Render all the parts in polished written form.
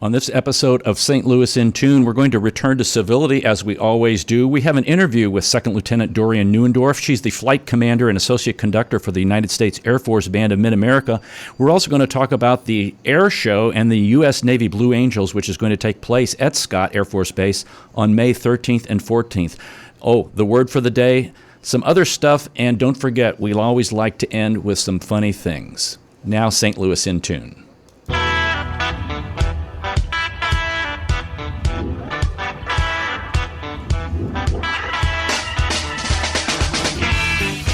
On this episode of St. Louis in Tune, we're going to return to civility as we always do. We have an interview with Second Lieutenant Dorian Neuendorf. She's the flight commander and associate conductor for the United States Air Force Band of Mid-America. We're also going to talk about the Airshow and the U.S. Navy Blue Angels, which is going to take place at Scott Air Force Base on May 13th and 14th. Oh, the word for the day, some other stuff, and don't forget, we'll always like to end with some funny things. Now, St. Louis in Tune.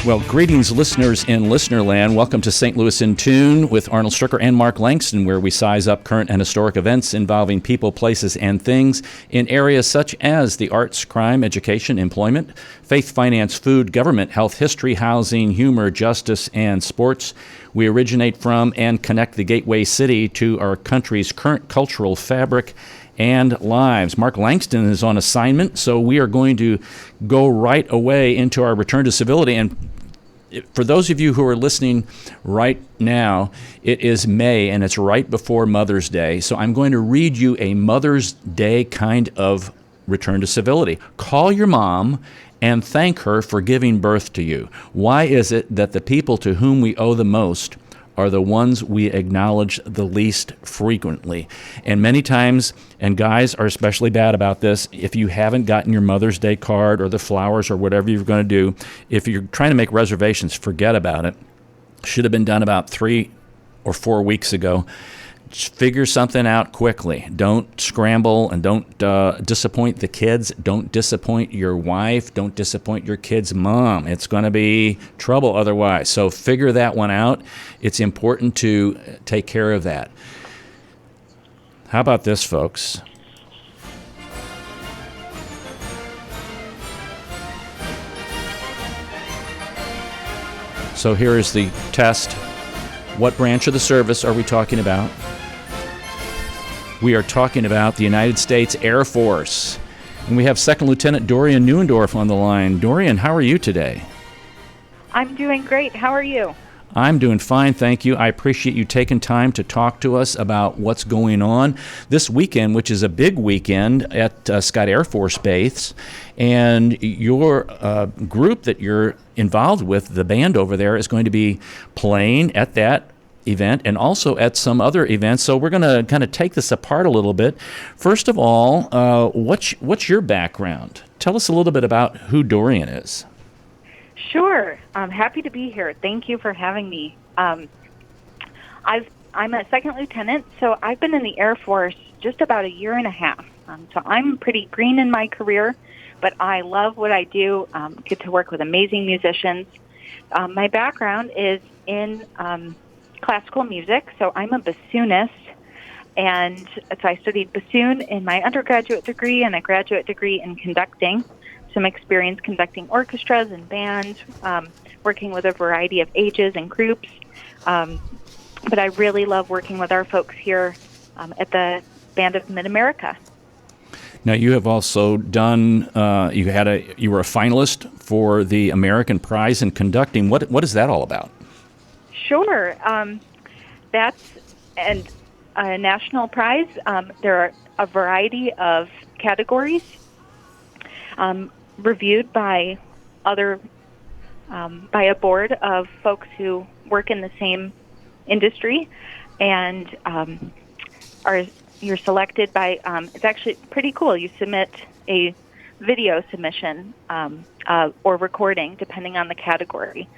Well, greetings, listeners in Listenerland. Welcome to St. Louis in Tune with Arnold Stricker and Mark Langston, where we size up current and historic events involving people, places, and things in areas such as the arts, crime, education, employment, faith, finance, food, government, health, history, housing, humor, justice, and sports. We originate from and connect the gateway city to our country's current cultural fabric and lives. Mark Langston is on assignment, so we are going to go right away into our return to civility. And for those of you who are listening right now, it is May, and it's right before Mother's Day. So I'm going to read you a Mother's Day kind of return to civility. Call your mom and thank her for giving birth to you. Why is it that the people to whom we owe the most are the ones we acknowledge the least frequently? And many times, and guys are especially bad about this, if you haven't gotten your Mother's Day card or the flowers or whatever you're going to do, if you're trying to make reservations, forget about it. Should have been done about 3 or 4 weeks ago. Just figure something out quickly. Don't scramble, and don't disappoint the kids. Don't disappoint your wife. Don't disappoint your kid's mom. It's going to be trouble otherwise. So figure that one out. It's important to take care of that. How about this, folks? So here is the test. What branch of the service are we talking about? We are talking about the United States Air Force. And we have Second Lieutenant Dorian Neuendorf on the line. Dorian, how are you today? I'm doing great. How are you? I'm doing fine, thank you. I appreciate you taking time to talk to us about what's going on this weekend, which is a big weekend at Scott Air Force Base. And your group that you're involved with, the band over there, is going to be playing at that event and also at some other events. So we're going to kind of take this apart a little bit. First of all, what's your background? Tell us a little bit about who Dorian is. Sure. I'm happy to be here. Thank you for having me. I'm a second lieutenant, so I've been in the Air Force just about a year and a half. So I'm pretty green in my career, but I love what I do, get to work with amazing musicians. My background is in classical music, so I'm a bassoonist, and so I studied bassoon in my undergraduate degree and a graduate degree in conducting. Some experience conducting orchestras and bands, working with a variety of ages and groups. But I really love working with our folks here at the Band of Mid-America. Now, you have also done, you were a finalist for the American Prize in Conducting. What is that all about? Sure. That's a national prize. There are a variety of categories reviewed by by a board of folks who work in the same industry, and you're selected by. It's actually pretty cool. You submit a video submission or recording, depending on the category.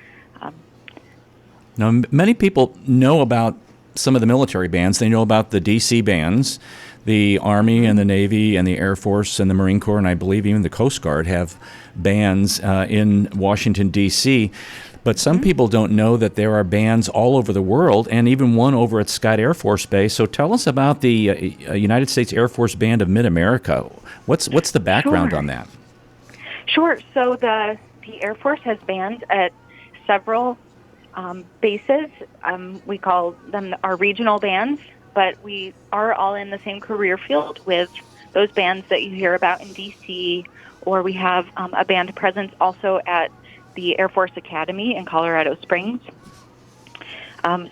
Now, many people know about some of the military bands. They know about the D.C. bands. The Army and the Navy and the Air Force and the Marine Corps, and I believe even the Coast Guard have bands in Washington, D.C. But some people don't know that there are bands all over the world, and even one over at Scott Air Force Base. So tell us about the United States Air Force Band of Mid-America. What's the background on that? Sure. So the Air Force has bands at several bases. We call them our regional bands, but we are all in the same career field with those bands that you hear about in D.C., or we have a band presence also at the Air Force Academy in Colorado Springs.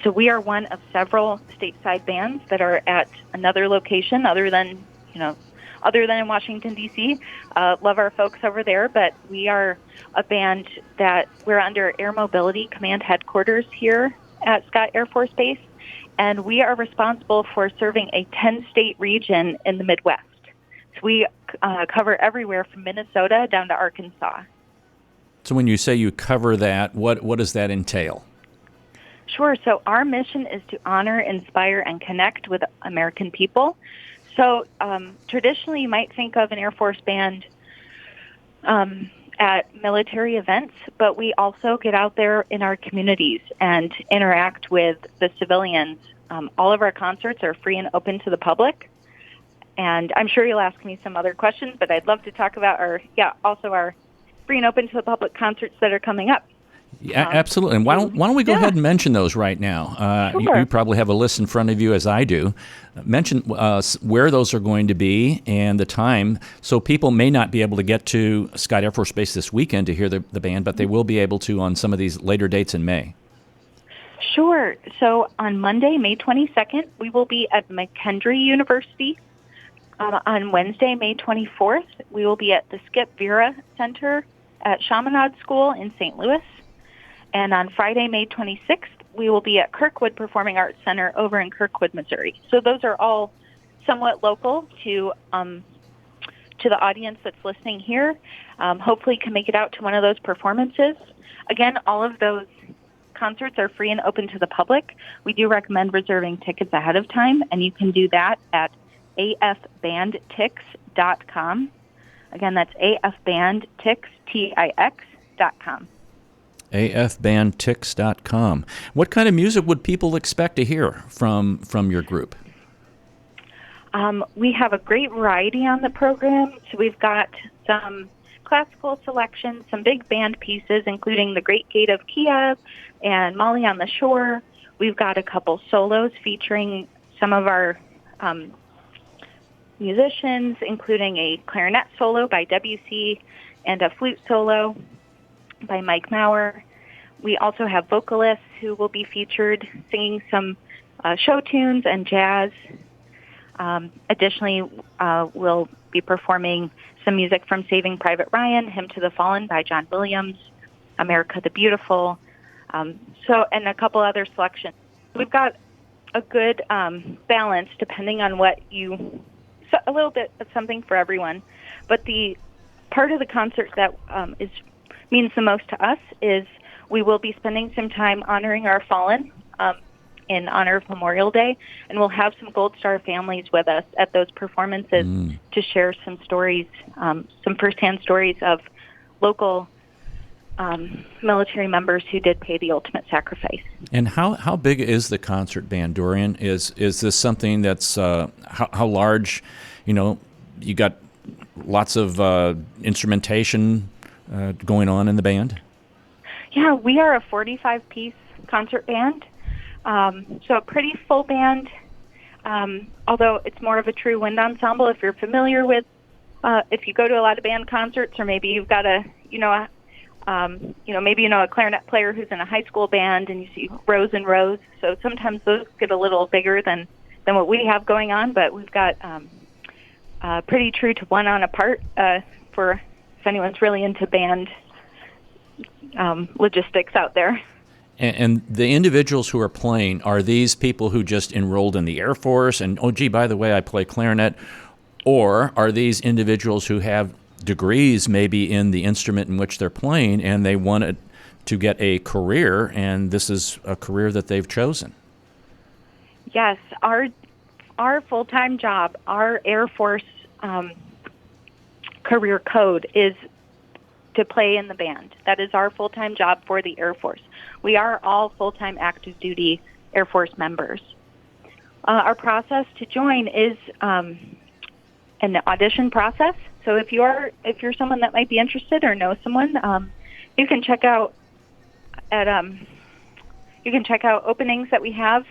So we are one of several stateside bands that are at another location other than in Washington, D.C. Love our folks over there, but we are a band that we're under Air Mobility Command Headquarters here at Scott Air Force Base, and we are responsible for serving a 10-state region in the Midwest. So we cover everywhere from Minnesota down to Arkansas. So when you say you cover that, what does that entail? Sure. So our mission is to honor, inspire, and connect with American people. So traditionally, you might think of an Air Force band at military events, but we also get out there in our communities and interact with the civilians. All of our concerts are free and open to the public. And I'm sure you'll ask me some other questions, but I'd love to talk about our free and open to the public concerts that are coming up. Yeah, absolutely. And why don't we go ahead and mention those right now? Sure. You probably have a list in front of you, as I do. Mention where those are going to be and the time. So people may not be able to get to Scott Air Force Base this weekend to hear the band, but they will be able to on some of these later dates in May. Sure. So on Monday, May 22nd, we will be at McKendree University. On Wednesday, May 24th, we will be at the Skip Vera Center at Chaminade School in St. Louis. And on Friday, May 26th, we will be at Kirkwood Performing Arts Center over in Kirkwood, Missouri. So those are all somewhat local to the audience that's listening here. Hopefully can make it out to one of those performances. Again, all of those concerts are free and open to the public. We do recommend reserving tickets ahead of time, and you can do that at afbandtix.com. Again, that's afbandtix.com. afbandtix.com. What kind of music would people expect to hear from your group? We have a great variety on the program. So we've got some classical selections, some big band pieces, including The Great Gate of Kiev and Molly on the Shore. We've got a couple solos featuring some of our musicians, including a clarinet solo by WC and a flute solo by Mike Maurer. We also have vocalists who will be featured singing some show tunes and jazz. Additionally, we'll be performing some music from Saving Private Ryan, Hymn to the Fallen by John Williams, America the Beautiful, and a couple other selections. We've got a good balance depending on a little bit of something for everyone. But the part of the concert that means the most to us is we will be spending some time honoring our fallen in honor of Memorial Day, and we'll have some Gold Star families with us at those performances to share some stories, some firsthand stories of local military members who did pay the ultimate sacrifice. And how big is the concert band, Dorian? Is this something that's how large? You got lots of instrumentation going on in the band? Yeah, we are a 45-piece concert band, so a pretty full band, although it's more of a true wind ensemble. If you're familiar with, if you go to a lot of band concerts, or maybe you've got maybe a clarinet player who's in a high school band and you see rows and rows. So sometimes those get a little bigger than what we have going on, but we've got pretty true to one on a part for if anyone's really into band logistics out there. And the individuals who are playing, are these people who just enrolled in the Air Force and, oh, gee, by the way, I play clarinet? Or are these individuals who have degrees maybe in the instrument in which they're playing and they wanted to get a career, and this is a career that they've chosen? Yes, our full-time job, our Air Force career code is to play in the band. That is our full-time job for the Air Force. We are all full-time active duty Air Force members. Our process to join is an audition process. So if you're someone that might be interested or know someone, you can check out openings that we have.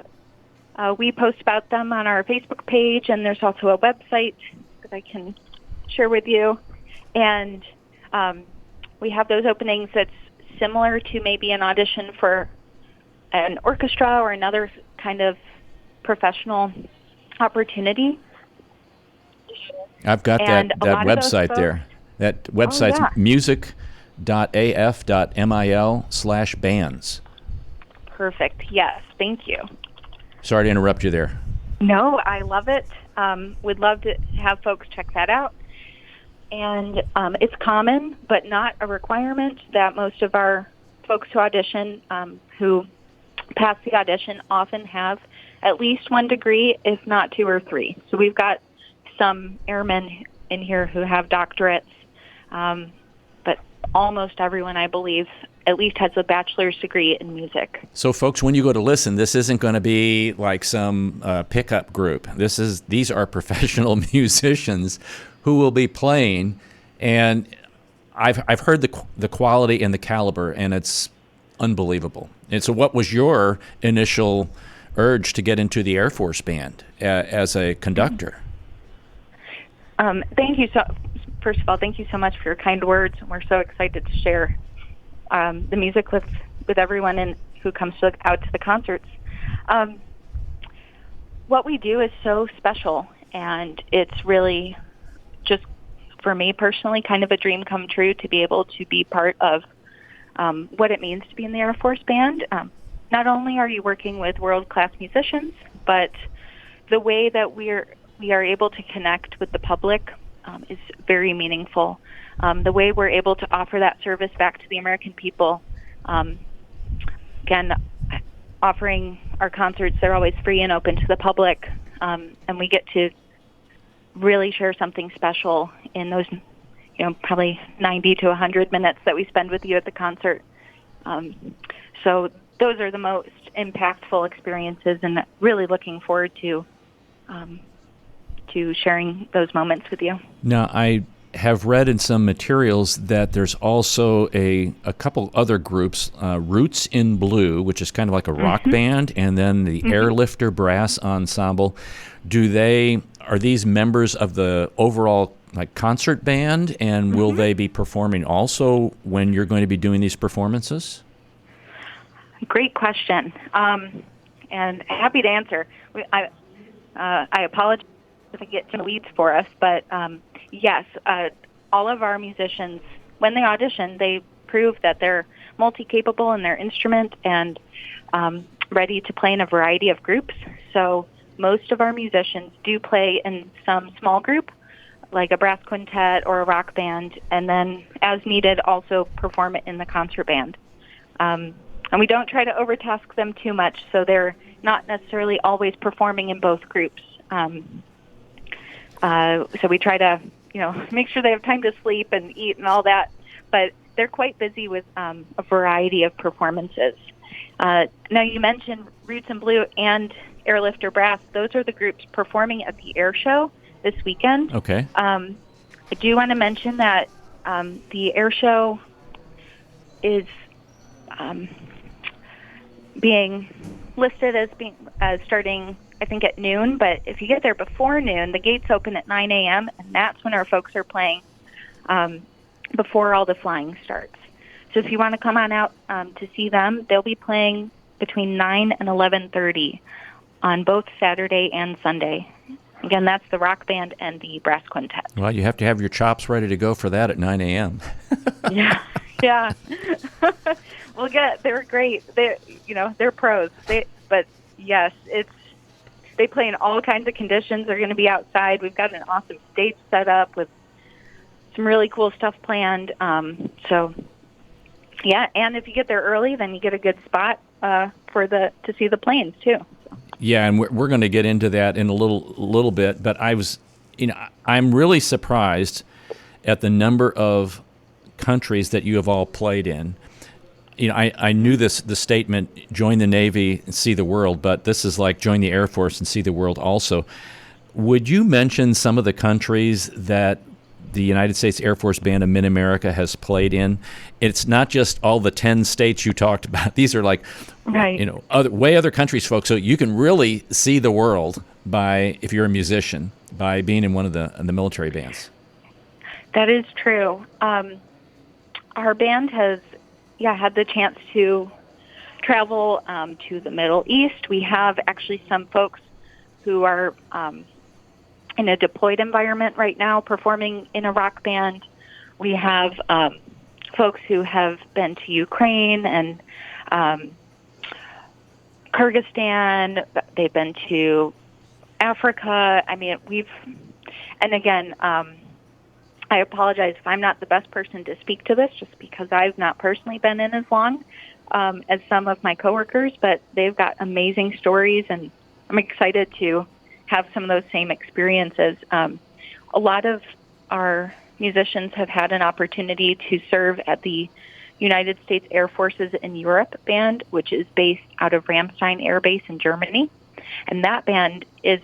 We post about them on our Facebook page, and there's also a website that I can share with you. And we have those openings that's similar to maybe an audition for an orchestra or another kind of professional opportunity. I've got And that a lot of those website folks- there. That website's yeah. music.af.mil/bands. Perfect. Yes. Thank you. Sorry to interrupt you there. No, I love it. Would love to have folks check that out. And it's common, but not a requirement, that most of our folks who audition, who pass the audition, often have at least one degree, if not 2 or 3. So we've got some airmen in here who have doctorates, but almost everyone, I believe, at least has a bachelor's degree in music. So, folks, when you go to listen, this isn't going to be like some pickup group. These are professional musicians who will be playing, and I've heard the quality and the caliber, and it's unbelievable. And so, what was your initial urge to get into the Air Force Band as a conductor? Thank you. First of all, thank you so much for your kind words. We're so excited to share the music with everyone who comes out to the concerts. What we do is so special, and it's really just, for me personally, kind of a dream come true to be able to be part of what it means to be in the Air Force Band. Not only are you working with world-class musicians, but the way that we are able to connect with the public is very meaningful. The way we're able to offer that service back to the American people, again, offering our concerts, they're always free and open to the public, and we get to really share something special in those, probably 90 to 100 minutes that we spend with you at the concert. So those are the most impactful experiences, and really looking forward to sharing those moments with you. Now, I have read in some materials that there's also a couple other groups, Roots in Blue, which is kind of like a rock band, and then the Airlifter Brass Ensemble. Are these members of the overall concert band, and will they be performing also when you're going to be doing these performances? Great question, and happy to answer. I apologize if I get to the weeds for us, but yes, all of our musicians, when they audition, they prove that they're multi-capable in their instrument and ready to play in a variety of groups. So most of our musicians do play in some small group, like a brass quintet or a rock band, and then, as needed, also perform it in the concert band. And we don't try to overtask them too much, so they're not necessarily always performing in both groups. So we try to, make sure they have time to sleep and eat and all that, but they're quite busy with a variety of performances. Now, you mentioned Roots in Blue and Airlifter Brass. Those are the groups performing at the Airshow this weekend. Okay. I do want to mention that the Airshow is being listed as starting, I think, at noon, but if you get there before noon, the gates open at 9 a.m., and that's when our folks are playing before all the flying starts. So if you want to come on out to see them, they'll be playing between 9 and 11:30 on both Saturday and Sunday. Again, that's the rock band and the brass quintet. Well, you have to have your chops ready to go for that at 9 a.m. Yeah. They're great. They're pros. But yes, they play in all kinds of conditions. They're going to be outside. We've got an awesome stage set up with some really cool stuff planned. Yeah, and if you get there early, then you get a good spot to see the planes too. Yeah, and we're going to get into that in a little bit. But I'm really surprised at the number of countries that you have all played in. I knew the statement, join the Navy and see the world, but this is like join the Air Force and see the world also. Would you mention some of the countries that the United States Air Force Band of Mid-America has played in? It's not just all the 10 states you talked about. These are other countries, folks. So you can really see the world if you're a musician, by being in one of the military bands. That is true. Our band has had the chance to travel to the Middle East. We have actually some folks who are in a deployed environment right now performing in a rock band. We have folks who have been to Ukraine and Kyrgyzstan. They've been to Africa. I mean, and again, I apologize if I'm not the best person to speak to this, just because I've not personally been in as long as some of my coworkers, but they've got amazing stories, and I'm excited to have some of those same experiences. A lot of our musicians have had an opportunity to serve at the United States Air Force's in Europe band, which is based out of Ramstein Air Base in Germany. And that band is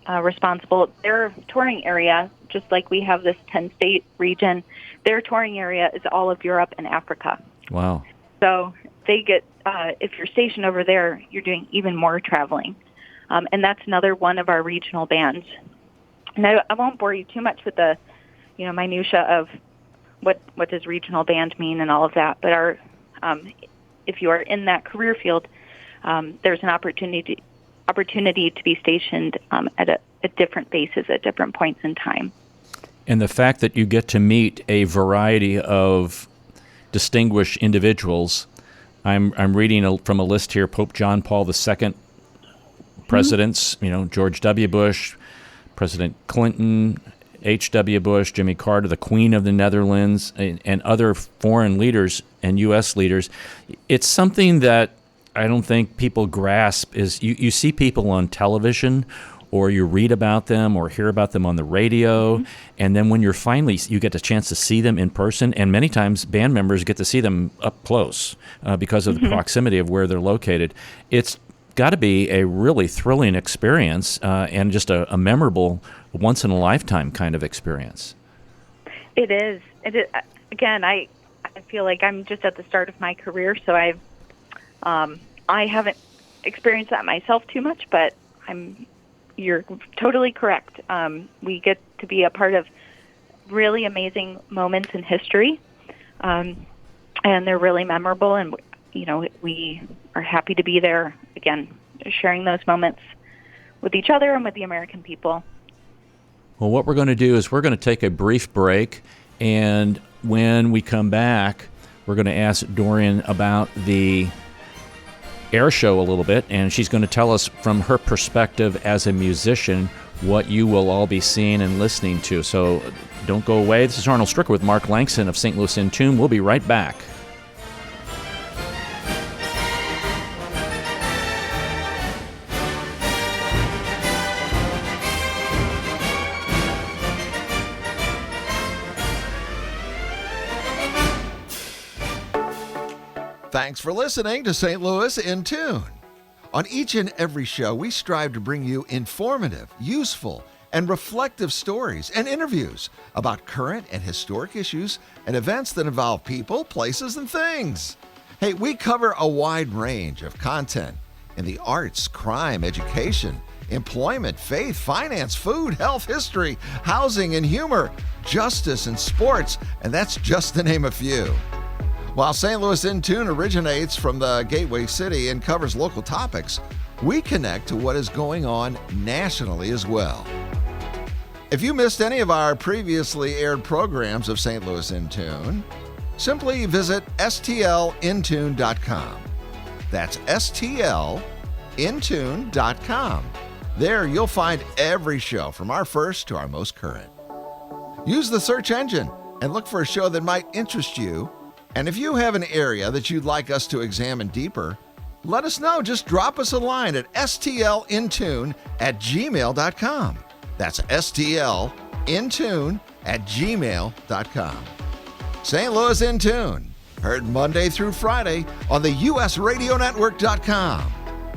responsible, their touring area, just like we have this 10-state region, their touring area is all of Europe and Africa. Wow. So they get, if you're stationed over there, you're doing even more traveling. And that's another one of our regional bands. And I won't bore you too much with the, minutia of what does regional band mean and all of that. But if you are in that career field, there's an opportunity to be stationed at different bases at different points in time. And the fact that you get to meet a variety of distinguished individuals. I'm reading from a list here: Pope John Paul II, presidents, George W. Bush, President Clinton, H.W. Bush, Jimmy Carter, the Queen of the Netherlands, and other foreign leaders and U.S. leaders. It's something that I don't think people grasp. Is you see people on television, or you read about them or hear about them on the radio, and then when you get a chance to see them in person, and many times band members get to see them up close because of the proximity of where they're located. It's got to be a really thrilling experience and just a memorable, once-in-a-lifetime kind of experience. It is. Again, I feel like I'm just at the start of my career, so I haven't experienced that myself too much, but you're totally correct. We get to be a part of really amazing moments in history, and they're really memorable, and we are happy to be there, again, sharing those moments with each other and with the American people. Well, what we're going to do is we're going to take a brief break, and when we come back, we're going to ask Dorian about the Airshow a little bit, and she's going to tell us from her perspective as a musician what you will all be seeing and listening to. So don't go away. This is Arnold Stricker with Mark Langston of St. Louis in Tune. We'll be right back. Thanks for listening to St. Louis in Tune. On each and every show, we strive to bring you informative, useful, and reflective stories and interviews about current and historic issues and events that involve people, places, and things. Hey, we cover a wide range of content in the arts, crime, education, employment, faith, finance, food, health, history, housing, and humor, justice, and sports, and that's just to name a few. While St. Louis in Tune originates from the Gateway City and covers local topics, we connect to what is going on nationally as well. If you missed any of our previously aired programs of St. Louis in Tune, simply visit stlintune.com. That's stlintune.com. There you'll find every show from our first to our most current. Use the search engine and look for a show that might interest you. And if you have an area that you'd like us to examine deeper, let us know. Just drop us a line at stlintune@gmail.com. That's stlintune@gmail.com. St. Louis in Tune, heard Monday through Friday on the usradionetwork.com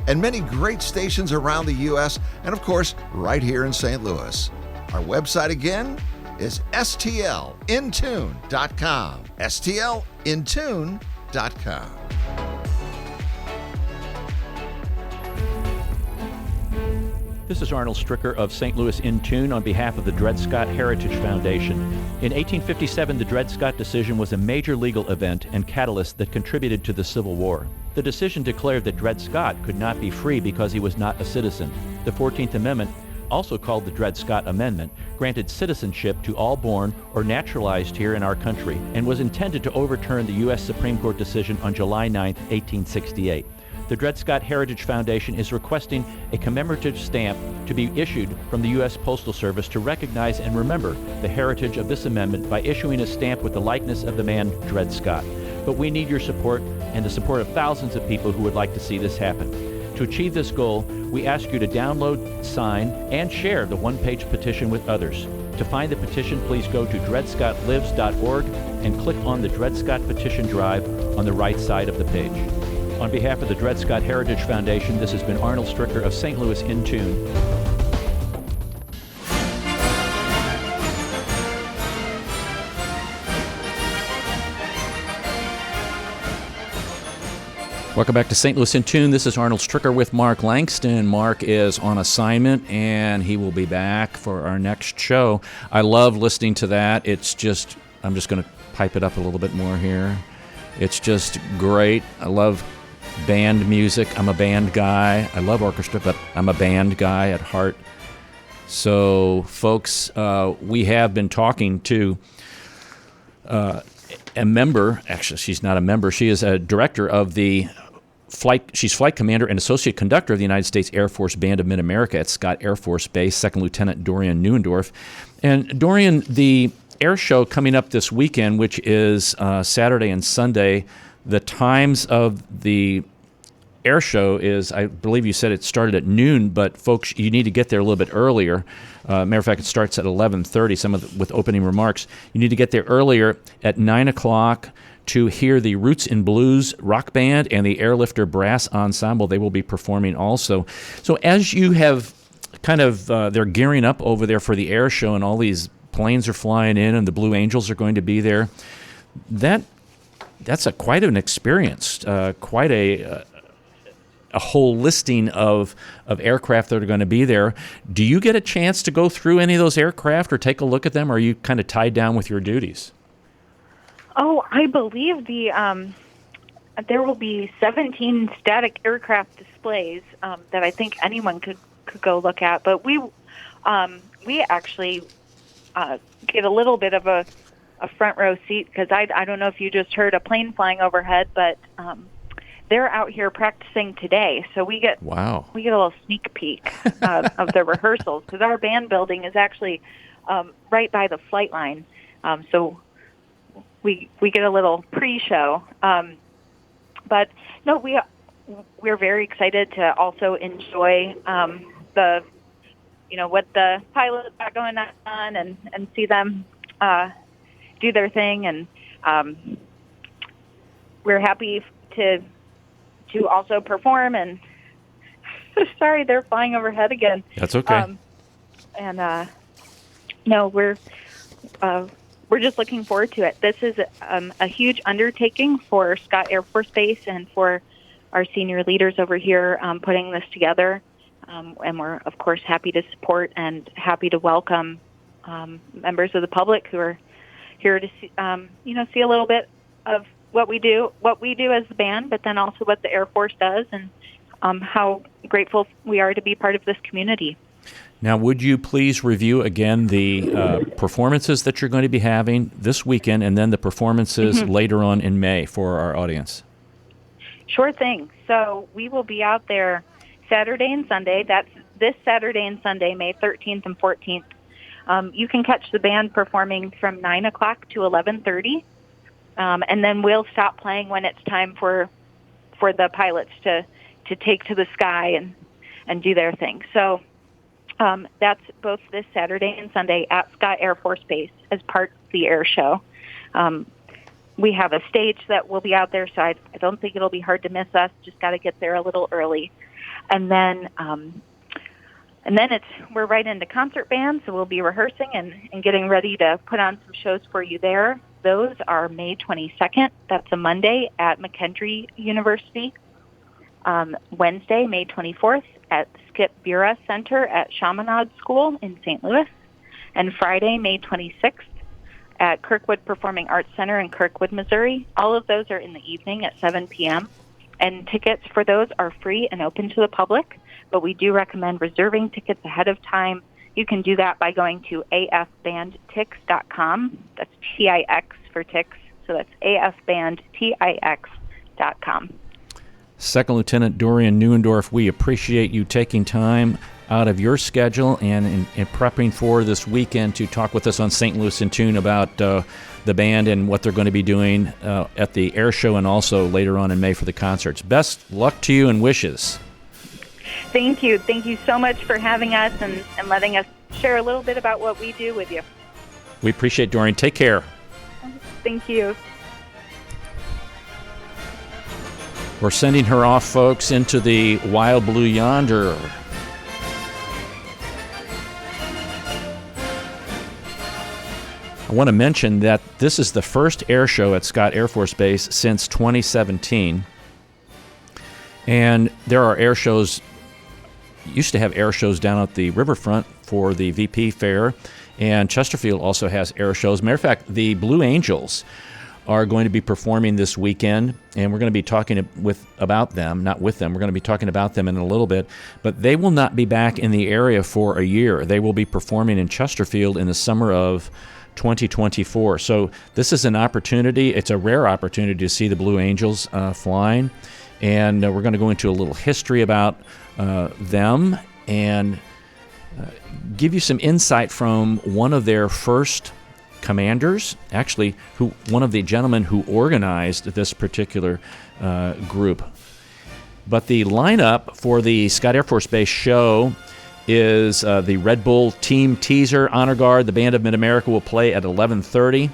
and many great stations around the U.S. and, of course, right here in St. Louis. Our website again is stlintune.com. stlintune.com. This is Arnold Stricker of St. Louis in Tune on behalf of the Dred Scott Heritage Foundation. In 1857, the Dred Scott decision was a major legal event and catalyst that contributed to the Civil War. The decision declared that Dred Scott could not be free because he was not a citizen. The 14th Amendment, also called the Dred Scott Amendment, granted citizenship to all born or naturalized here in our country and was intended to overturn the U.S. Supreme Court decision on July 9, 1868. The Dred Scott Heritage Foundation is requesting a commemorative stamp to be issued from the U.S. Postal Service to recognize and remember the heritage of this amendment by issuing a stamp with the likeness of the man Dred Scott. But we need your support and the support of thousands of people who would like to see this happen. To achieve this goal, we ask you to download, sign, and share the one-page petition with others. To find the petition, please go to dredscottlives.org and click on the Dred Scott Petition Drive on the right side of the page. On behalf of the Dred Scott Heritage Foundation, this has been Arnold Stricker of St. Louis in Tune. Welcome back to St. Louis in Tune. This is Arnold Stricker with Mark Langston. Mark is on assignment, and he will be back for our next show. I love listening to that. I'm just going to pipe it up a little bit more here. It's just great. I love band music. I'm a band guy. I love orchestra, but I'm a band guy at heart. So, folks, we have been talking to a member. Actually, she's not a member. She is a director of the She's flight commander and associate conductor of the United States Air Force Band of Mid-America at Scott Air Force Base, Second Lieutenant Dorian Neuendorf. And Dorian, the Airshow coming up this weekend, which is Saturday and Sunday, the times of the Airshow is, I believe you said it started at noon, but folks, you need to get there a little bit earlier. Matter of fact, it starts at 11:30, with opening remarks. You need to get there earlier at 9 o'clock to hear the Roots in Blues rock band and the Airlifter Brass Ensemble. They will be performing also. So as you have kind of, they're gearing up over there for the Airshow and all these planes are flying in and the Blue Angels are going to be there, that's quite an experience, quite a whole listing of aircraft that are going to be there. Do you get a chance to go through any of those aircraft or take a look at them, or are you kind of tied down with your duties? Oh, I believe there will be 17 static aircraft displays that I think anyone could go look at. But we actually get a little bit of a front row seat because I don't know if you just heard a plane flying overhead, but they're out here practicing today, so we get a little sneak peek of the rehearsals because our band building is actually right by the flight line, so we get a little pre-show. But no, we're very excited to also enjoy what the pilots got going on and see them do their thing, and we're happy to also perform. And sorry, they're flying overhead again. That's okay. No, we're just looking forward to it. This is a huge undertaking for Scott Air Force Base and for our senior leaders over here putting this together. And we're, of course, happy to support and happy to welcome members of the public who are here to see a little bit of what we do as the band, but then also what the Air Force does and how grateful we are to be part of this community. Now, would you please review again the performances that you're going to be having this weekend and then the performances later on in May for our audience? Sure thing. So we will be out there Saturday and Sunday. That's this Saturday and Sunday, May 13th and 14th. You can catch the band performing from 9 o'clock to 11:30, and then we'll stop playing when it's time for the pilots to take to the sky and do their thing. So that's both this Saturday and Sunday at Scott Air Force Base as part of the air show. We have a stage that will be out there, so I don't think it'll be hard to miss us. Just got to get there a little early. And then we're right into concert band, so we'll be rehearsing and getting ready to put on some shows for you there. Those are May 22nd. That's a Monday at McKendree University. Wednesday, May 24th at Skip Bura Center at Chaminade School in St. Louis, and Friday, May 26th, at Kirkwood Performing Arts Center in Kirkwood, Missouri. All of those are in the evening at 7 p.m., and tickets for those are free and open to the public, but we do recommend reserving tickets ahead of time. You can do that by going to afbandtix.com. That's T-I-X for Tix, so that's afbandtix.com. Second Lieutenant Dorian Neuendorf, we appreciate you taking time out of your schedule and in prepping for this weekend to talk with us on St. Louis in Tune about the band and what they're going to be doing at the Airshow and also later on in May for the concerts. Best luck to you and wishes. Thank you. Thank you so much for having us and letting us share a little bit about what we do with you. We appreciate Dorian. Take care. Thank you. We're sending her off, folks, into the wild blue yonder. I want to mention that this is the first air show at Scott Air Force Base since 2017. And there are air shows, used to have air shows down at the riverfront for the VP Fair, and Chesterfield also has air shows. Matter of fact, the Blue Angels are going to be performing this weekend, and we're going to be talking about them, not with them. We're going to be talking about them in a little bit, but they will not be back in the area for a year. They will be performing in Chesterfield in the summer of 2024. So this is an opportunity. It's a rare opportunity to see the Blue Angels flying, and we're going to go into a little history about them and give you some insight from one of their first commanders, actually, one of the gentlemen who organized this particular group. But the lineup for the Scott Air Force Base show is the Red Bull Team Teaser Honor Guard. The Band of Mid-America will play at 11:30.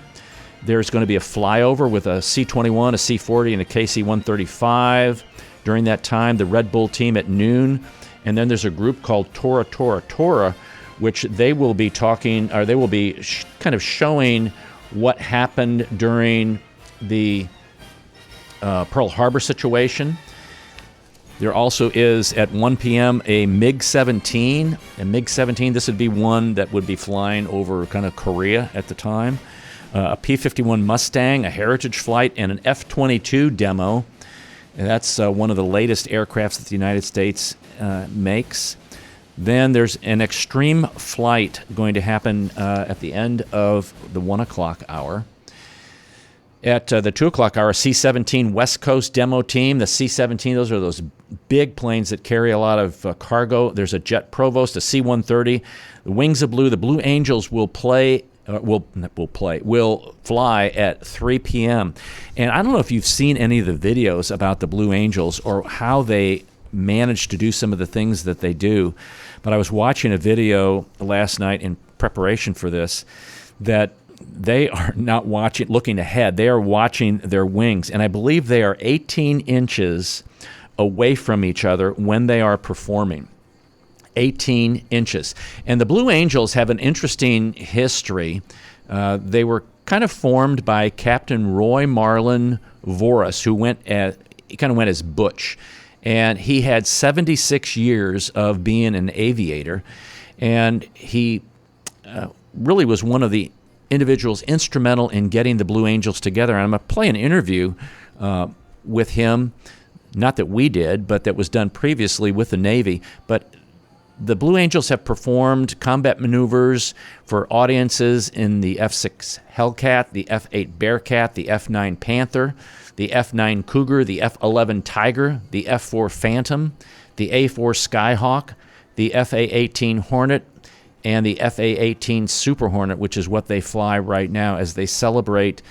There's going to be a flyover with a C-21, a C-40, and a KC-135. During that time, the Red Bull team at noon. And then there's a group called Tora, which they will be talking, or they will be kind of showing what happened during the Pearl Harbor situation. There also is at 1 p.m. a MiG-17. A MiG-17, this would be one that would be flying over kind of Korea at the time. A P-51 Mustang, a Heritage flight, and an F-22 demo. And that's one of the latest aircrafts that the United States makes. Then there's an extreme flight going to happen at the end of the 1 o'clock hour. At the 2 o'clock hour, C-17 West Coast demo team. The C-17, those are those big planes that carry a lot of cargo. There's a Jet Provost, a C-130. The Wings of Blue, the Blue Angels will fly at 3 p.m. And I don't know if you've seen any of the videos about the Blue Angels or how they manage to do some of the things that they do. But I was watching a video last night in preparation for this that they are not looking ahead. They are watching their wings. And I believe they are 18 inches away from each other when they are performing. 18 inches. And the Blue Angels have an interesting history. They were kind of formed by Captain Roy Marlin Voris, who he kind of went as Butch. And he had 76 years of being an aviator. And he really was one of the individuals instrumental in getting the Blue Angels together. And I'm going to play an interview with him, not that we did, but that was done previously with the Navy. But the Blue Angels have performed combat maneuvers for audiences in the F-6 Hellcat, the F-8 Bearcat, the F-9 Panther, the F-9 Cougar, the F-11 Tiger, the F-4 Phantom, the A-4 Skyhawk, the F-A-18 Hornet, and the FA-18 Super Hornet, which is what they fly right now as they celebrate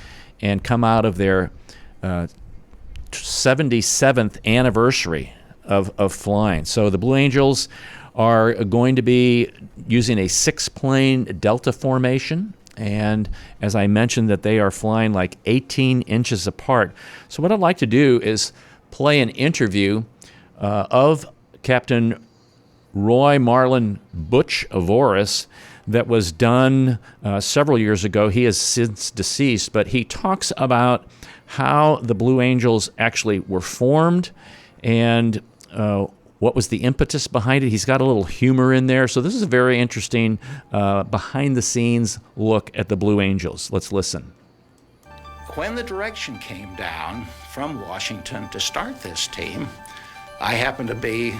and come out of their 77th anniversary of flying. So the Blue Angels are going to be using a 6-plane Delta formation, and as I mentioned, that they are flying like 18 inches apart. So what I'd like to do is play an interview of Captain Roy Marlin Butch Voris that was done several years ago. He is since deceased, but he talks about how the Blue Angels actually were formed and What was the impetus behind it? He's got a little humor in there. So this is a very interesting behind-the-scenes look at the Blue Angels. Let's listen. When the direction came down from Washington to start this team, I happened to be,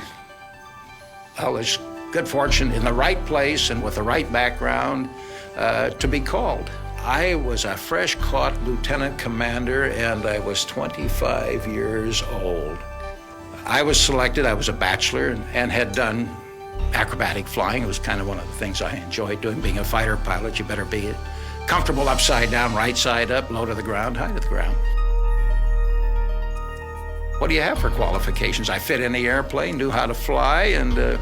well, there's good fortune in the right place and with the right background to be called. I was a fresh-caught lieutenant commander, and I was 25 years old. I was selected. I was a bachelor and had done acrobatic flying. It was kind of one of the things I enjoyed doing. Being a fighter pilot, you better be comfortable upside down, right side up, low to the ground, high to the ground. What do you have for qualifications? I fit in the airplane, knew how to fly, and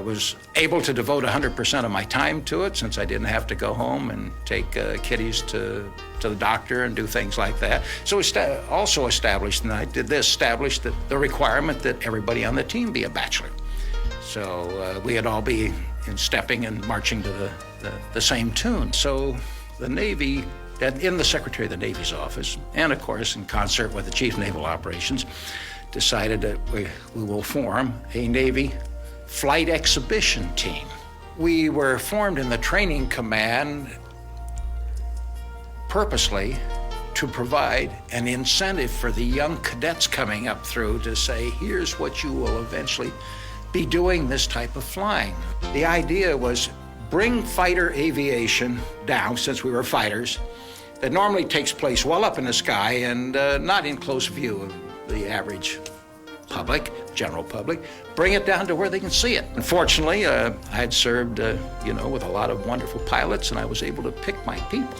was able to devote 100% of my time to it, since I didn't have to go home and take kiddies to the doctor and do things like that. So also established, and I did this, established the requirement that everybody on the team be a bachelor. So we had all be in stepping and marching to the same tune. So the Navy, in the Secretary of the Navy's office, and of course in concert with the Chief of Naval Operations, decided that we will form a Navy flight exhibition team. We were formed in the training command purposely to provide an incentive for the young cadets coming up through to say, here's what you will eventually be doing this type of flying. The idea was bring fighter aviation down, since we were fighters, that normally takes place well up in the sky and not in close view of the average public, general public, bring it down to where they can see it. Unfortunately, I had served, with a lot of wonderful pilots, and I was able to pick my people.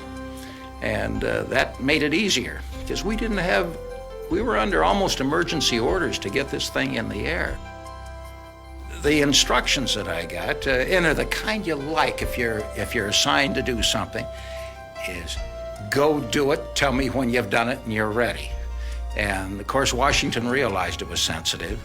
And that made it easier, because we were under almost emergency orders to get this thing in the air. The instructions that I got, and are the kind you like if you're assigned to do something, is go do it, tell me when you've done it and you're ready. And of course, Washington realized it was sensitive,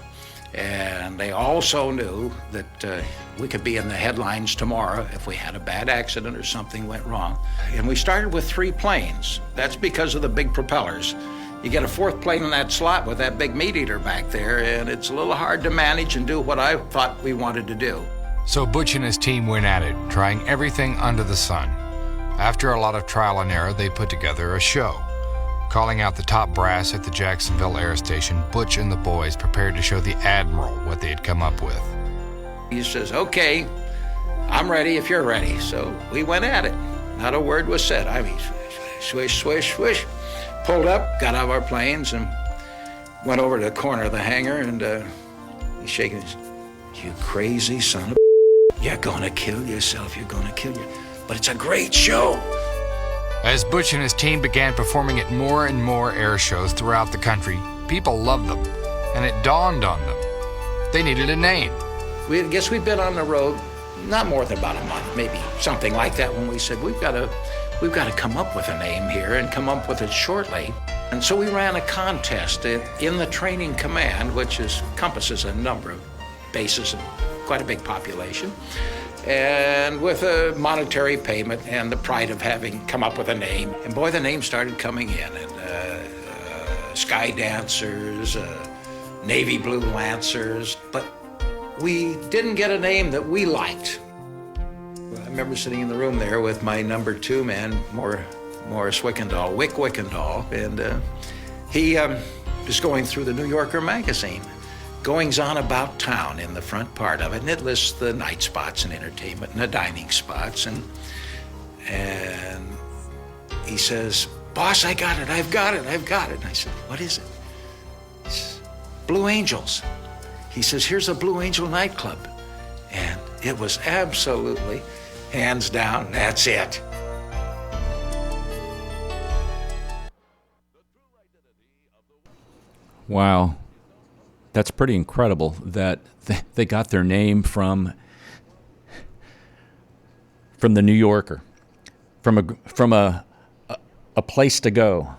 and they also knew that we could be in the headlines tomorrow if we had a bad accident or something went wrong. And we started with 3 planes. That's because of the big propellers. You get a 4th plane in that slot with that big meat eater back there, and it's a little hard to manage and do what I thought we wanted to do. So Butch and his team went at it, trying everything under the sun. After a lot of trial and error, they put together a show. Calling out the top brass at the Jacksonville Air Station, Butch and the boys prepared to show the Admiral what they had come up with. He says, okay, I'm ready if you're ready. So we went at it. Not a word was said. I mean, swish, swish, swish. Pulled up, got out of our planes, and went over to the corner of the hangar, and he's shaking his, you crazy son of a, you're gonna kill yourself, you're gonna kill you. But it's a great show. As Butch and his team began performing at more and more air shows throughout the country, people loved them, and it dawned on them. They needed a name. I guess we'd been on the road not more than about a month, maybe something like that, when we said, we've got to come up with a name here and come up with it shortly. And so we ran a contest in the training command, which encompasses a number of bases and quite a big population. And with a monetary payment and the pride of having come up with a name. And boy, the names started coming in. And Sky Dancers, Navy Blue Lancers. But we didn't get a name that we liked. I remember sitting in the room there with my number 2 man, Morris Wickendall, Wick Wickendall. And he was going through the New Yorker magazine. Goings on about town in the front part of it, and it lists the night spots and entertainment and the dining spots, and he says, boss, I got it. And I said, what is it? It's Blue Angels. He says, here's a Blue Angel nightclub. And it was absolutely, hands down, that's it. Wow. That's pretty incredible that they got their name from the New Yorker, from a place to go.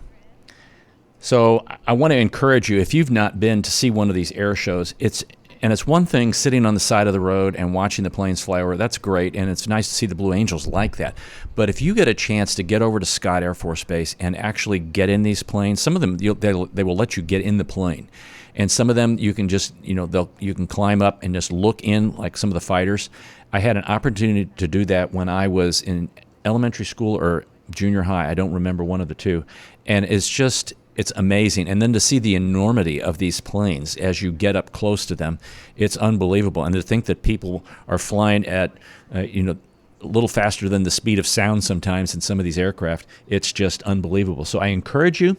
So I want to encourage you, if you've not been to see one of these air shows, it's And it's one thing sitting on the side of the road and watching the planes fly over. That's great, and it's nice to see the Blue Angels like that. But if you get a chance to get over to Scott Air Force Base and actually get in these planes, some of them they will let you get in the plane. And some of them you can just, you can climb up and just look in like some of the fighters. I had an opportunity to do that when I was in elementary school or junior high. I don't remember, one of the two. And it's amazing. And then to see the enormity of these planes as you get up close to them, it's unbelievable. And to think that people are flying at, a little faster than the speed of sound sometimes in some of these aircraft, it's just unbelievable. So I encourage you,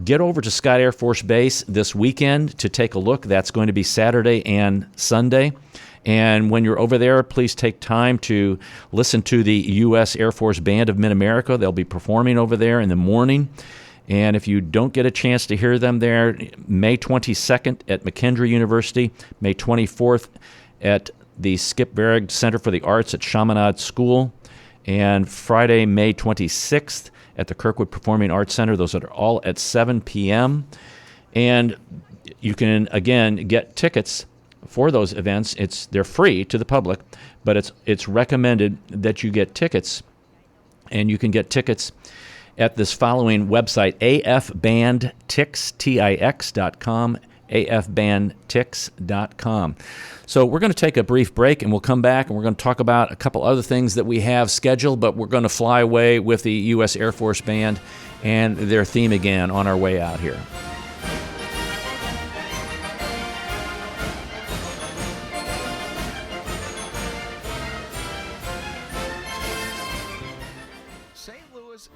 get over to Scott Air Force Base this weekend to take a look. That's going to be Saturday and Sunday. And when you're over there, please take time to listen to the U.S. Air Force Band of Mid-America. They'll be performing over there in the morning. And if you don't get a chance to hear them there, May 22nd at McKendree University, May 24th at the Skip Berg Center for the Arts at Chaminade School, and Friday, May 26th at the Kirkwood Performing Arts Center. Those are all at 7 p.m. And you can, again, get tickets for those events. They're free to the public, but it's recommended that you get tickets, and you can get tickets at this following website, afbandtix.com, afbandtix.com. So we're going to take a brief break, and we'll come back, and we're going to talk about a couple other things that we have scheduled, but we're going to fly away with the U.S. Air Force Band and their theme again on our way out here.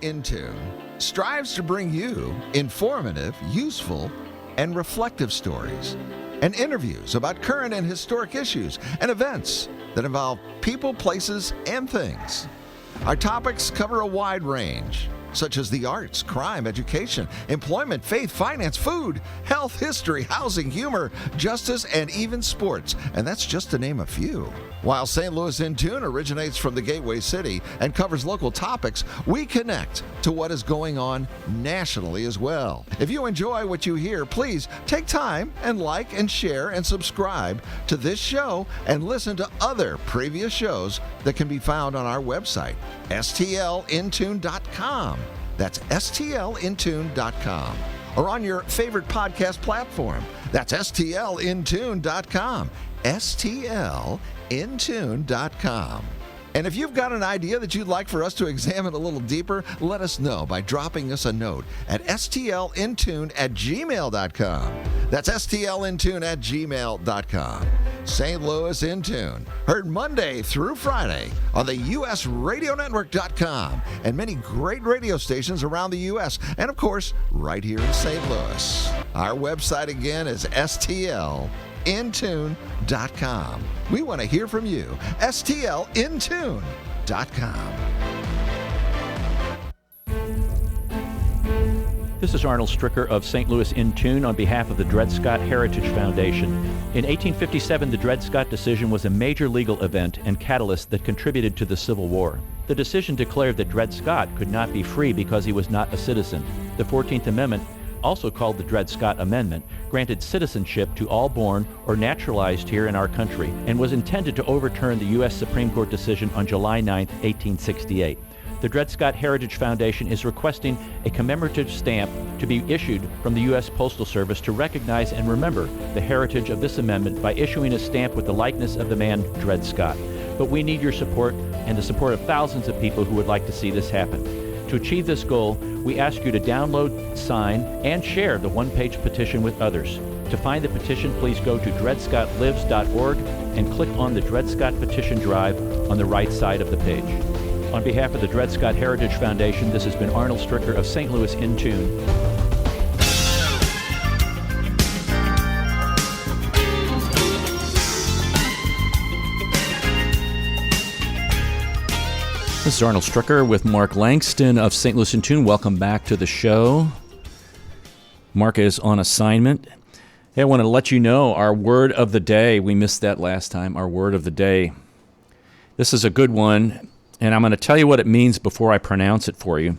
In Tune strives to bring you informative, useful, and reflective stories and interviews about current and historic issues and events that involve people, places, and things. Our topics cover a wide range, such as the arts, crime, education, employment, faith, finance, food, health, history, housing, humor, justice, and even sports. And that's just to name a few. While St. Louis in Tune originates from the Gateway City and covers local topics, we connect to what is going on nationally as well. If you enjoy what you hear, please take time and like and share and subscribe to this show and listen to other previous shows that can be found on our website, stlintune.com. That's stlintune.com. Or on your favorite podcast platform. That's stlintune.com. stlintune.com. And if you've got an idea that you'd like for us to examine a little deeper, let us know by dropping us a note at stlintune@gmail.com. That's stlintune@gmail.com. St. Louis in Tune, heard Monday through Friday on the usradionetwork.com and many great radio stations around the U.S. and, of course, right here in St. Louis. Our website again is stlintune.com. We want to hear from you. stlintune.com. This is Arnold Stricker of St. Louis in Tune on behalf of the Dred Scott Heritage Foundation. In 1857, the Dred Scott decision was a major legal event and catalyst that contributed to the Civil War. The decision declared that Dred Scott could not be free because he was not a citizen. The 14th Amendment, also called the Dred Scott Amendment, granted citizenship to all born or naturalized here in our country and was intended to overturn the U.S. Supreme Court decision on July 9, 1868. The Dred Scott Heritage Foundation is requesting a commemorative stamp to be issued from the U.S. Postal Service to recognize and remember the heritage of this amendment by issuing a stamp with the likeness of the man Dred Scott. But we need your support and the support of thousands of people who would like to see this happen. To achieve this goal, we ask you to download, sign, and share the one-page petition with others. To find the petition, please go to dredscottlives.org and click on the Dred Scott Petition Drive on the right side of the page. On behalf of the Dred Scott Heritage Foundation, this has been Arnold Stricker of St. Louis in Tune. This is Arnold Stricker with Mark Langston of St. Louis in Tune. Welcome back to the show. Mark is on assignment. Hey, I want to let you know our word of the day. We missed that last time, our word of the day. This is a good one, and I'm going to tell you what it means before I pronounce it for you.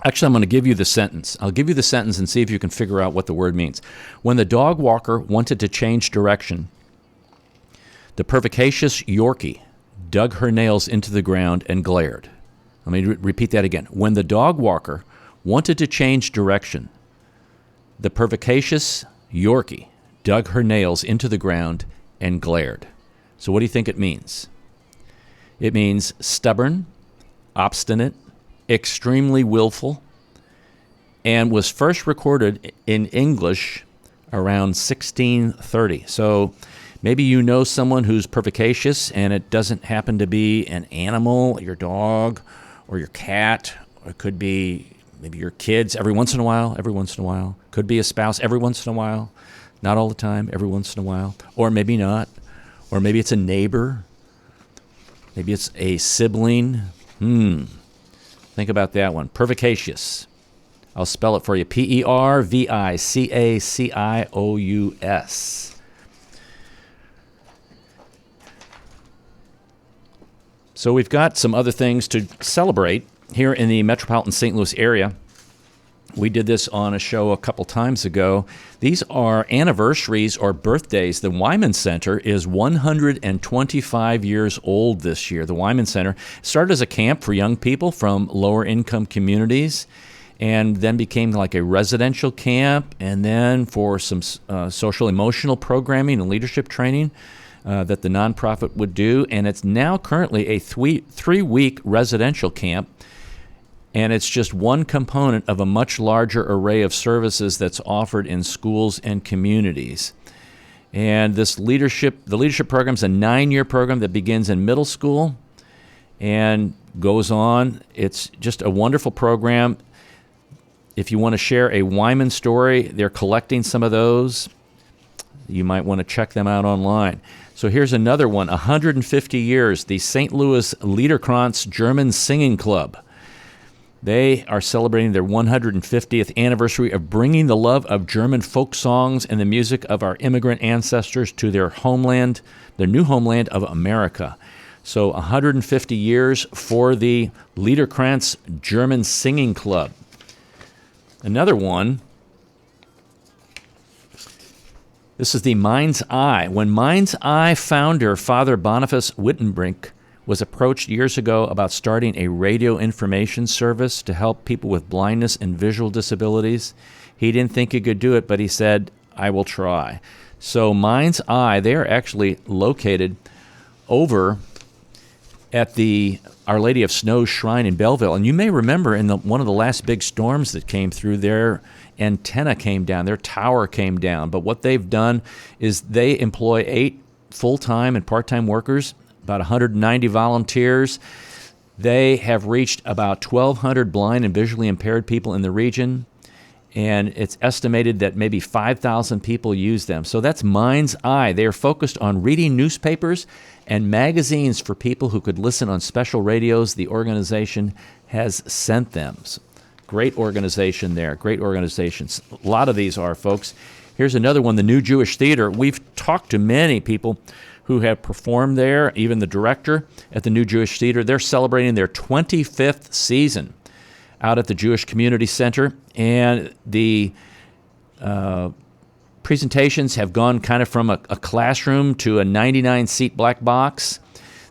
Actually, I'm going to give you the sentence. I'll give you the sentence and see if you can figure out what the word means. When the dog walker wanted to change direction, The pervicacious Yorkie dug her nails into the ground and glared. Let me repeat that again. When the dog walker wanted to change direction, the pervicacious Yorkie dug her nails into the ground and glared. So what do you think it means? It means stubborn, obstinate, extremely willful, and was first recorded in English around 1630. So maybe you know someone who's pervicacious, and it doesn't happen to be an animal, your dog or your cat, or it could be maybe your kids every once in a while. Could be a spouse every once in a while. Not all the time, every once in a while. Or maybe not. Or maybe it's a neighbor. Maybe it's a sibling. Think about that one. Pervicacious. I'll spell it for you. Pervicacious. So we've got some other things to celebrate here in the metropolitan St. Louis area. We did this on a show a couple times ago. These are anniversaries or birthdays. The Wyman Center is 125 years old this year. The Wyman Center started as a camp for young people from lower income communities, and then became like a residential camp, and then for some social emotional programming and leadership training that the nonprofit would do. And it's now currently a three-week residential camp, and it's just one component of a much larger array of services that's offered in schools and communities. And the leadership program is a 9-year program that begins in middle school and goes on. It's just a wonderful program. If you want to share a Wyman story, they're collecting some of those. You might want to check them out online. So here's another one, 150 years, the St. Louis Liederkranz German Singing Club. They are celebrating their 150th anniversary of bringing the love of German folk songs and the music of our immigrant ancestors to their homeland, their new homeland of America. So 150 years for the Liederkranz German Singing Club. Another one, this is the Mind's Eye. When Mind's Eye founder, Father Boniface Wittenbrink, was approached years ago about starting a radio information service to help people with blindness and visual disabilities, he didn't think he could do it, but he said, I will try. So Mind's Eye, they are actually located over at the Our Lady of Snows Shrine in Belleville. And you may remember in one of the last big storms that came through, their antenna came down, their tower came down. But what they've done is they employ 8 full-time and part-time workers, about 190 volunteers. They have reached about 1,200 blind and visually impaired people in the region, and it's estimated that maybe 5,000 people use them. So that's Mind's Eye. They are focused on reading newspapers and magazines for people who could listen on special radios the organization has sent them. Great organization there, great organizations. A lot of these are, folks. Here's another one, the New Jewish Theater. We've talked to many people who have performed there, even the director at the New Jewish Theater. They're celebrating their 25th season out at the Jewish Community Center, and the presentations have gone kind of from a classroom to a 99-seat black box.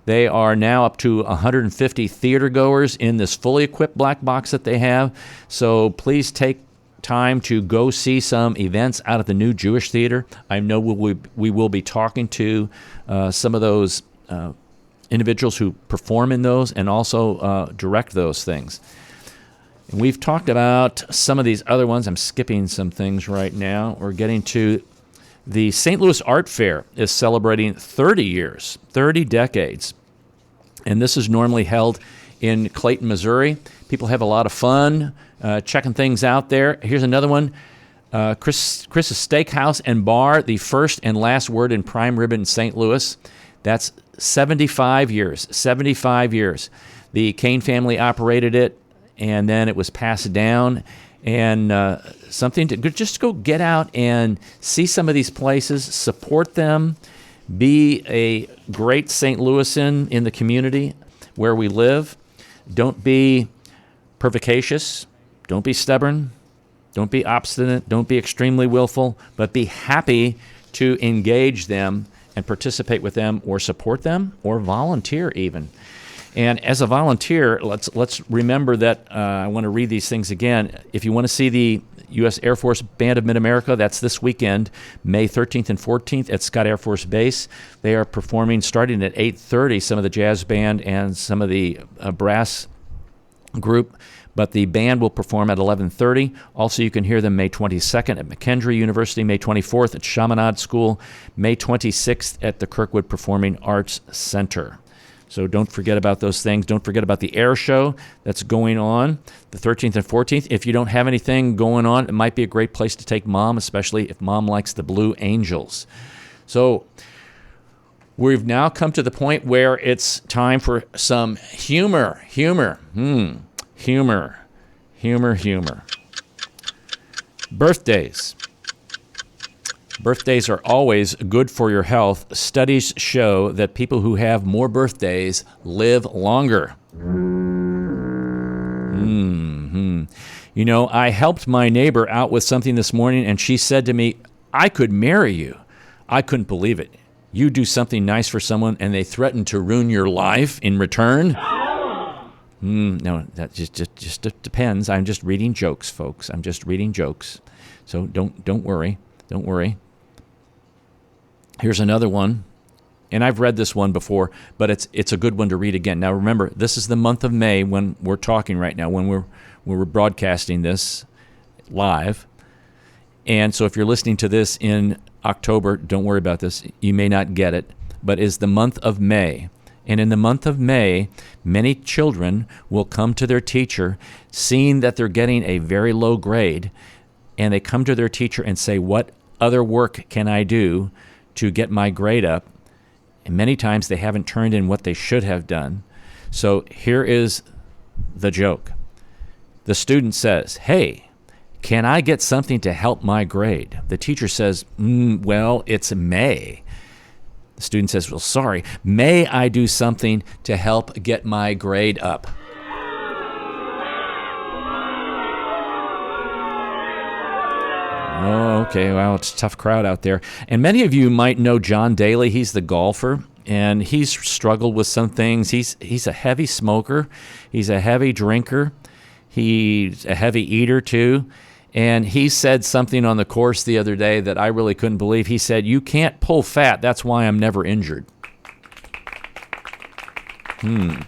They are now up to 150 theater goers in this fully equipped black box that they have. So please take time to go see some events out at the New Jewish Theater. I know we will be talking to some of those individuals who perform in those and also direct those things. And we've talked about some of these other ones. I'm skipping some things right now. We're getting to the St. Louis Art Fair is celebrating 30 years, 30 decades. And this is normally held in Clayton, Missouri. People have a lot of fun checking things out there. Here's another one. Chris's Steakhouse and Bar, the first and last word in prime rib in St. Louis. That's 75 years, 75 years. The Kane family operated it, and then it was passed down. And something to just go get out and see some of these places, support them, be a great St. Louisan in the community where we live. Don't be pervicacious. Don't be stubborn. Don't be obstinate. Don't be extremely willful, but be happy to engage them and participate with them or support them or volunteer even. And as a volunteer, let's remember that I want to read these things again. If you want to see the U.S. Air Force Band of Mid-America, that's this weekend, May 13th and 14th at Scott Air Force Base. They are performing starting at 8:30, some of the jazz band and some of the brass group. But the band will perform at 11:30. Also, you can hear them May 22nd at McKendree University, May 24th at Chaminade School, May 26th at the Kirkwood Performing Arts Center. So don't forget about those things. Don't forget about the Airshow that's going on the 13th and 14th. If you don't have anything going on, it might be a great place to take Mom, especially if Mom likes the Blue Angels. So we've now come to the point where it's time for some humor. Birthdays. Birthdays are always good for your health. Studies show that people who have more birthdays live longer. You know, I helped my neighbor out with something this morning, and she said to me, "I could marry you." I couldn't believe it. You do something nice for someone, and they threaten to ruin your life in return? No, that just depends. I'm just reading jokes, folks. I'm just reading jokes. So don't worry. Don't worry. Here's another one, and I've read this one before, but it's a good one to read again. Now remember, this is the month of May when we're talking right now, when we're broadcasting this live. And so if you're listening to this in October, don't worry about this. You may not get it, but it's the month of May. And in the month of May, many children will come to their teacher seeing that they're getting a very low grade, and they come to their teacher and say, "What other work can I do to get my grade up?" And many times they haven't turned in what they should have done. So here is the joke. The student says, "Hey, can I get something to help my grade?" The teacher says, "Well, it's May." The student says, "Well, sorry, may I do something to help get my grade up?" Oh, okay. Well, it's a tough crowd out there. And many of you might know John Daly. He's the golfer, and he's struggled with some things. He's a heavy smoker. He's a heavy drinker. He's a heavy eater, too. And he said something on the course the other day that I really couldn't believe. He said, "You can't pull fat. That's why I'm never injured." How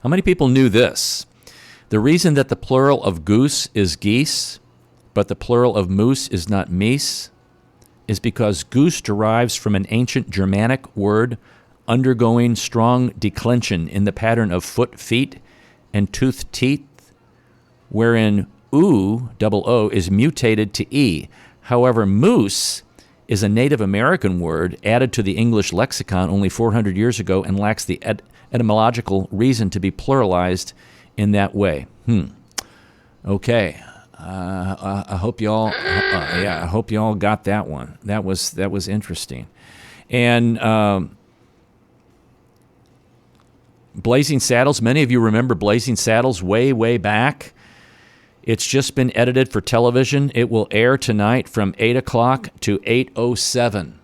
many people knew this? The reason that the plural of goose is geese, but the plural of moose is not meese, is because goose derives from an ancient Germanic word undergoing strong declension in the pattern of foot, feet, and toothed teeth, wherein oo, double O, is mutated to E. However, moose is a Native American word added to the English lexicon only 400 years ago and lacks the etymological reason to be pluralized in that way. Okay. I hope y'all, I hope y'all got that one. That was interesting. And Blazing Saddles. Many of you remember Blazing Saddles way back. It's just been edited for television. It will air tonight from 8 o'clock to 8:07.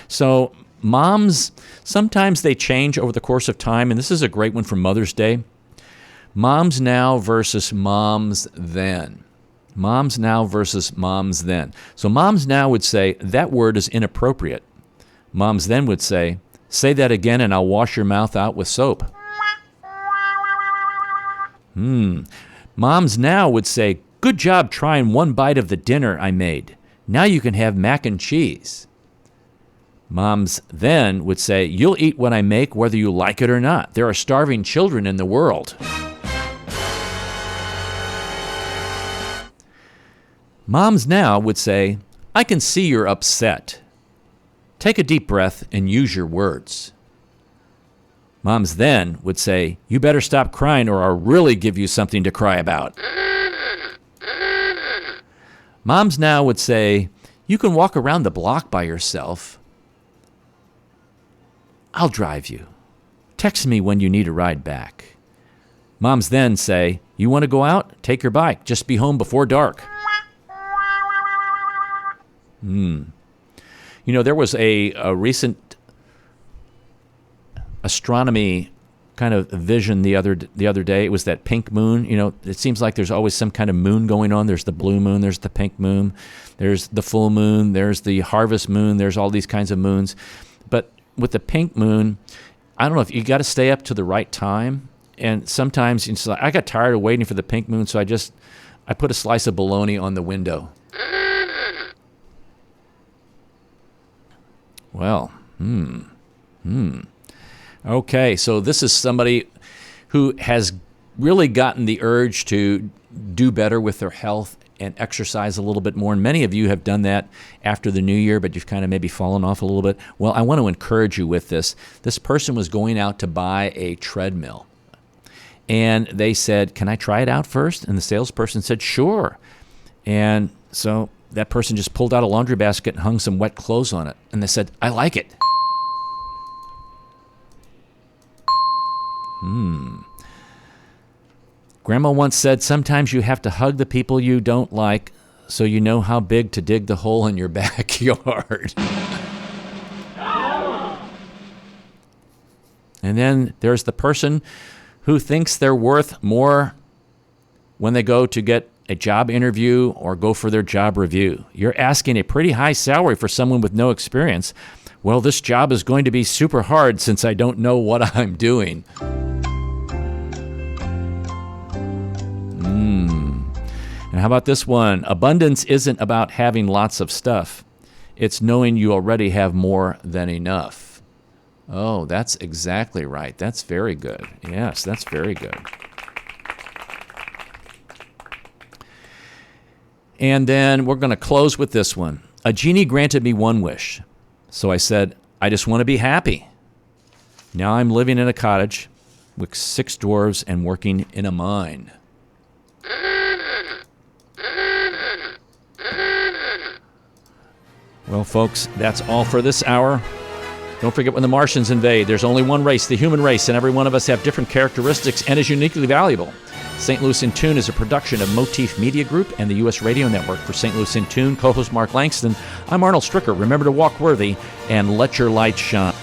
So moms, sometimes they change over the course of time, and this is a great one for Mother's Day. Moms now versus moms then. Moms now versus moms then. So moms now would say, "That word is inappropriate." Moms then would say that again and I'll wash your mouth out with soap. Moms now would say, "Good job trying one bite of the dinner I made. Now you can have mac and cheese." Moms then would say, "You'll eat what I make whether you like it or not. There are starving children in the world." Moms now would say, "I can see you're upset. Take a deep breath and use your words." Moms then would say, "You better stop crying or I'll really give you something to cry about." Moms now would say, "You can walk around the block by yourself. I'll drive you. Text me when you need a ride back." Moms then say, you want to go out? Take your bike. Just be home before dark. You know, there was a recent astronomy kind of vision the other day. It was that pink moon. You know, it seems like there's always some kind of moon going on. There's the blue moon, there's the pink moon, there's the full moon, there's the harvest moon, there's all these kinds of moons. But with the pink moon, I don't know if you got to stay up to the right time. And sometimes it's like, I got tired of waiting for the pink moon, so I put a slice of bologna on the window. Well, Okay, so this is somebody who has really gotten the urge to do better with their health and exercise a little bit more. And many of you have done that after the new year, but you've kind of maybe fallen off a little bit. Well, I want to encourage you with this. This person was going out to buy a treadmill. And they said, can I try it out first? And the salesperson said, sure. And so that person just pulled out a laundry basket and hung some wet clothes on it. And they said, I like it. Grandma once said, sometimes you have to hug the people you don't like so you know how big to dig the hole in your backyard. And then there's the person who thinks they're worth more when they go to get a job interview or go for their job review. You're asking a pretty high salary for someone with no experience. Well, this job is going to be super hard since I don't know what I'm doing. And how about this one? Abundance isn't about having lots of stuff. It's knowing you already have more than enough. Oh, that's exactly right. That's very good. Yes, that's very good. And then we're going to close with this one. A genie granted me one wish. So I said, I just want to be happy. Now I'm living in a cottage with 6 dwarves and working in a mine. Well, folks, that's all for this hour. Don't forget, when the Martians invade, there's only one race, the human race, and every one of us have different characteristics and is uniquely valuable. St. Louis in Tune is a production of Motif Media Group and the U.S. Radio Network. For St. Louis in Tune, co-host Mark Langston, I'm Arnold Stricker. Remember to walk worthy and let your light shine.